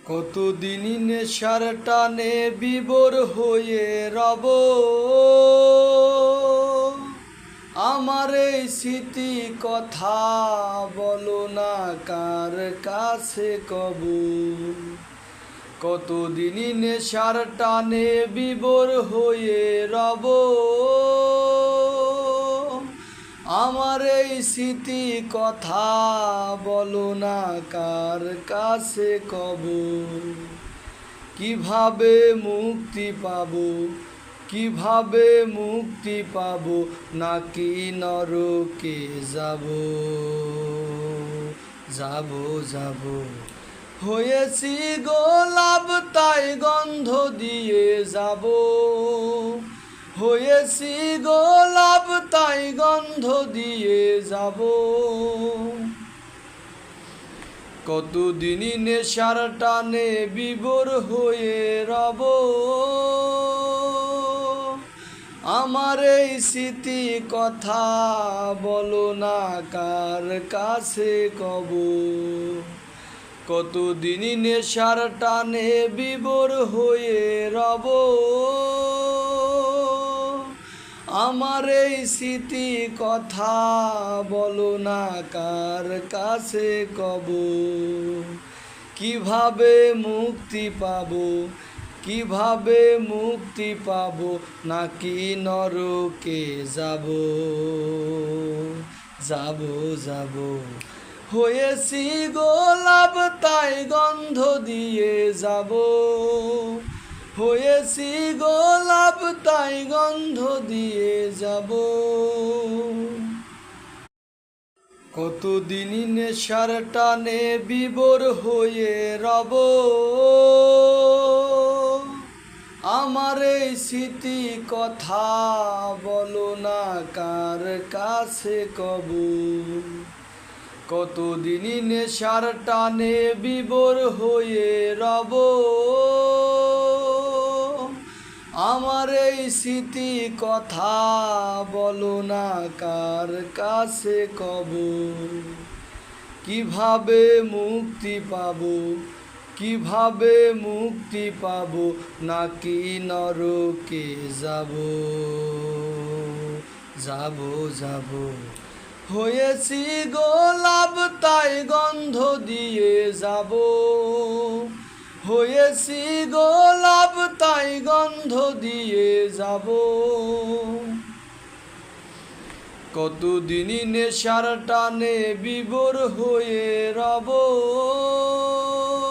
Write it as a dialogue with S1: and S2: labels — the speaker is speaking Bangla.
S1: কতদিনই নেশার টানে বিভোর হয়ে রব, আমার এই স্মৃতি কথা বলো না কার কাছে কব। কতদিনই নেশার টানে বিভোর হয়ে রব, আমার এই স্মৃতি কথা বলো না কার কাছে কব। কিভাবে মুক্তি পাবো, কিভাবে মুক্তি পাবো, নাকি নরকে যাব যাব যাব। হয়েছি গোলাপ তাই গন্ধ দিয়ে যাব, হয়েছি গোলাপ তাই গন্ধ দিয়ে যাব। কতদিনই নেশার টানে বিভোর হয়ে রব, আমার এই স্মৃতি কথা বলো না কার কাছে কব। কতদিনই নেশার টানে বিভোর হয়ে রব, আমার এই স্মৃতি কথা বলো না কার কাছে কব। কিভাবে মুক্তি পাবো, কিভাবে মুক্তি পাবো, নাকি নরকে যাব যাব যাব। হয়েছি গোলাপ তাই গন্ধ দিয়ে যাব, হয়েছি গোলাপ তাই গন্ধ দিয়ে যাব। কতদিনই নেশার টানে বিভোর হয়ে রব, আমার এই স্মৃতি কথা বলো না কার কাছে কব। কতদিনই নেশার টানে বিভোর হয়ে রব, আমার এই স্মৃতি কথা বলো না কার কাছে কব। কিভাবে মুক্তি পাবো, কিভাবে মুক্তি পাবো, নাকি নরকে যাব যাব যাব। হয়েছি গোলাপ তাই গন্ধ দিয়ে যাব, হয়েছি গোলাপ তাই গন্ধ দিয়ে যাব। কতদিনই নেশার টানে বিভোর হয়ে রব।